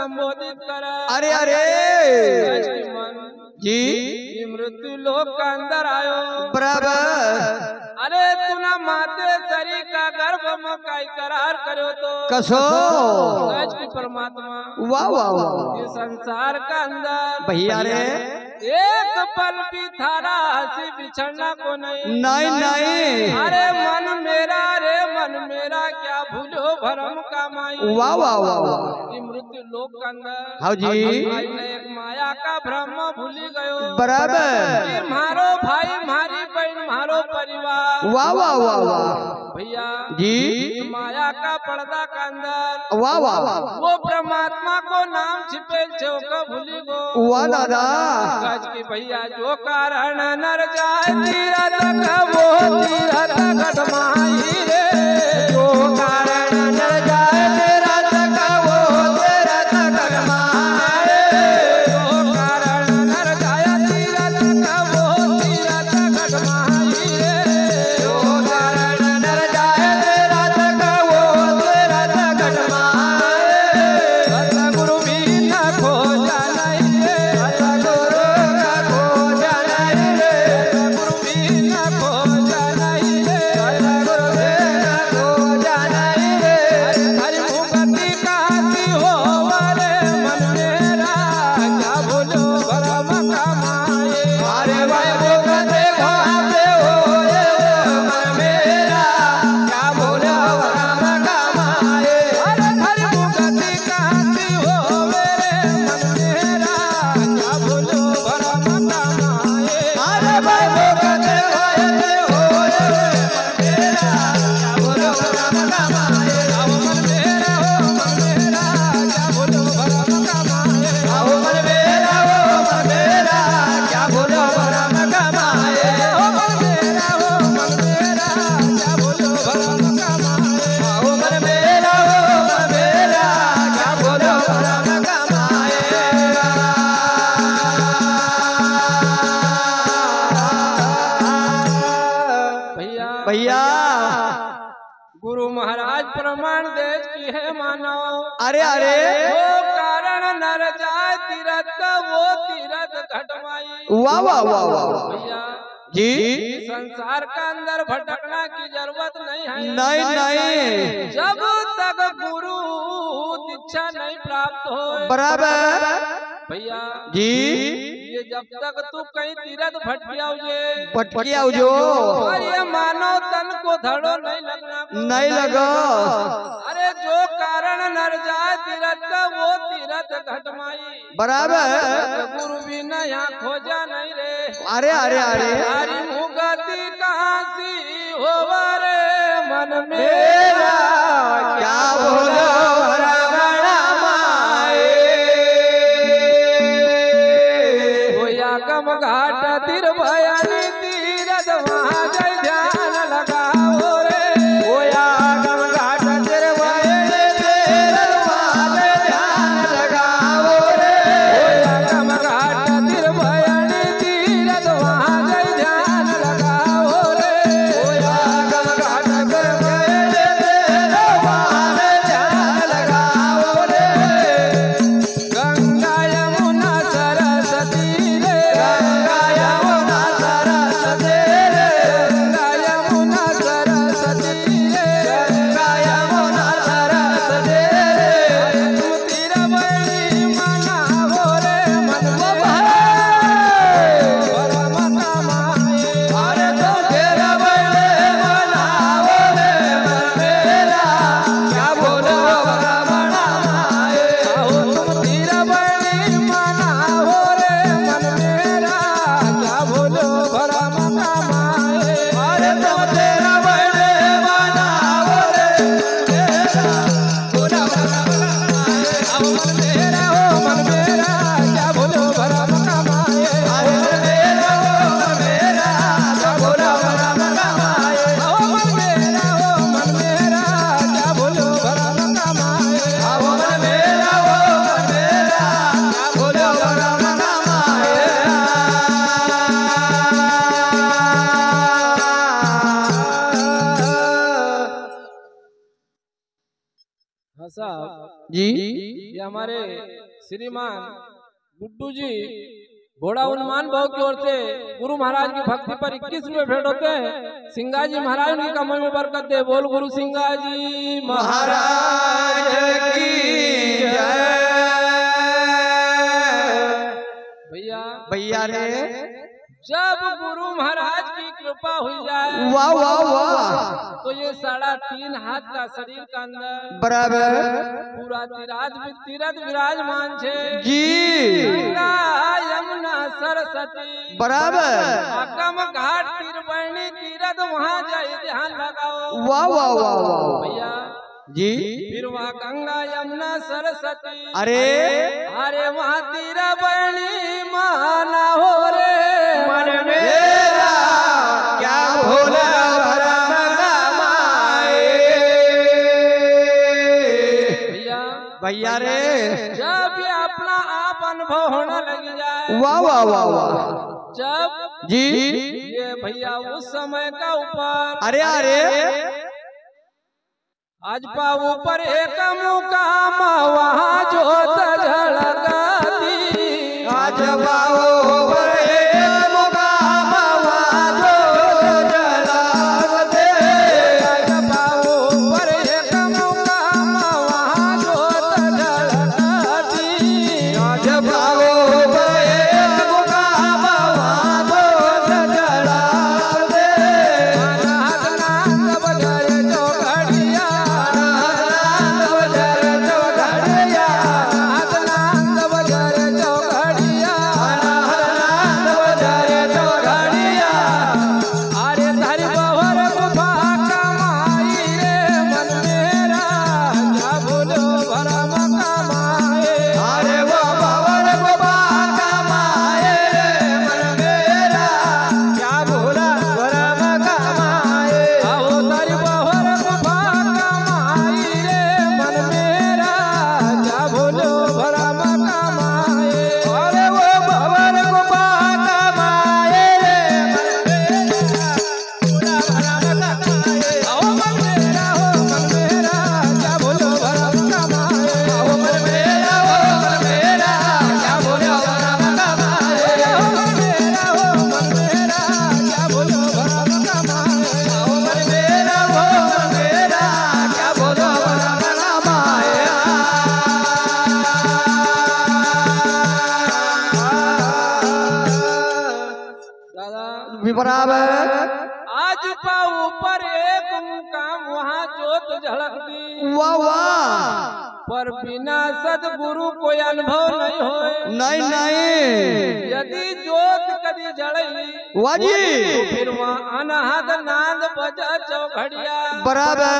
संबोधित करा। अरे अरे जी मृत्यु लोक का अंदर आयो बराबर। अरे तुना माते सरी का गर्भ में का करार करो तो कसो परमात्मा वाह वाह वाह। ये संसार का अंदर भैया रे एक पल भी थारा हंसी बिछड़ना को नहीं नहीं नहीं। अरे मन मेरा रे मन मेरा क्या भूलो भरम का माई। वाह वाह वाह। ये मृत्यु लोक के अंदर हाँ जी एक माया का भ्रम भूली गयो बराबर। मारो भाई मारी बहन मारो परिवार। वाह वाह वाह वाह भैया जी माया का पर्दा का अंदर वाह वाह वाह। वो परमात्मा को नाम छिपे छो भूली गो। वाह दादा की भैया जो कारण नर जाए तीरथ वो तीरथ घटमाई रे। जो कारण नर जाए तीरथ वो तीरथ घटमाई रे। जो कारण नर जाए तीरथ वो तीरथ घटमाई रे। जो कारण नर जाए तीरथ वो तीरथ घटमाई रे। सतगुरु भी न खोजा नहीं रे। भैया गुरु महाराज प्रमाण देश की है मानव। अरे अरे वो कारण नर जाए तीरथ वो तीरथ घटमाई। वाह वाह वाह वाह भैया जी संसार का अंदर भटकना की जरूरत नहीं है। नहीं नहीं जब तक गुरु दीक्षा नहीं प्राप्त हो बराबर भैया जी। ये जब तक तू कहीं तीरथ भटकिया भटकिया जो और ये मानव तन को धड़ो नहीं लगना नहीं लगा। अरे जो कारण नर जाए तीरथ वो तीरथ घटमाई बराबर। गुरु भी न यहाँ खोजा नहीं रे। अरे अरे अरे हरी मुगति कहाँ सी हो रे मन मेरा क्या बोलो गम घाट तिर भयानी तीरथ वहाँ जय ध्यान लगाओ रे। होया गम घाट तिर भयानी तीरथ वहाँ जय ध्यान लगाओ रे। होया गम घाट तिर भयानी तीरथ वहाँ जय ध्यान लगाओ रे। होया गम घाट तिर भयानी तीरथ वहाँ जय ध्यान लगाओ रे। गंगा यमुना सरस्वती गंगा यमुना साहब जी ये हमारे श्रीमान गुड्डू जी घोड़ा उन्मान भाव की ओर से गुरु महाराज की भक्ति पर 21 रुपए भेंट होते हैं। सिंगा जी महाराज उनकी कमाई में बरकत दे। बोल गुरु सिंगा जी महाराज की जय। भैया भैया रे जब गुरु महाराज की कृपा हुई जाए वाह वाह वाह तो ये 3.5 हाथ का शरीर का अंदर बराबर पूरा तीरथ विराजमान छे जी गंगा यमुना सरस्वती बराबर अकम घाट तीरबरणी तीरथ वहाँ जाए ध्यान लगाओ। वाह वाह वाह वाह भैया जी फिर वहाँ गंगा यमुना सरस्वती अरे अरे वहाँ तीरबरणी माना हो रे मन मेरा क्या भोला भरम गमाए। भैया भैया रे जब ये अपना आप अनुभव होने लग जाए वाह वाह वाह वाह जब जी ये भैया उस समय का ऊपर अरे अरे आज पाऊ पर एक मुकाम वहाँ जोत झलकती आज बाओ पर एक मुकाम वहाँ जोत जलावते। आज पाऊ पर एक मुकाम वहाँ जोत झलकती आज बाओ पर एक मुकाम वहाँ जोत जलावते। अनाथ नाथ बजाए चौघड़िया अनाथ नाथ बजाए चौघड़िया अरे धर बहर गुफा कमाई रे मन मेरा क्या बोलो भरम कमाए अरे वो भवर गोपा कमाए रे मन मेरा क्या भोला भरम कमाए। आओ धर बहर गुफा कमाई रे मन मेरा क्या बोलो भरम कमाए अरे वो भवर गोपा कमाए रे मन मेरा पूरा भरम कमाए। आओ मन मेरा हो मन मेरा क्या बोलो भरम कमाए ओ मन मेरा ओ मन मेरा क्या भोला भरम कमाए। मन मेरा हो मन मेरा क्या बोलो भरम कमाए ओ मन मेरा ओ मन मेरा क्या भोला भरम कमाए। दादा बराबर आज पाऊ पर एक मुकाम वहाँ जोत झलकती वाह वाह पर बिना सदगुरु कोई अनुभव नहीं होए नहीं नहीं यदि जोत कदी जड़ई वाह जी फिर वहाँ अनहद नाद बजा चौघड़िया बराबर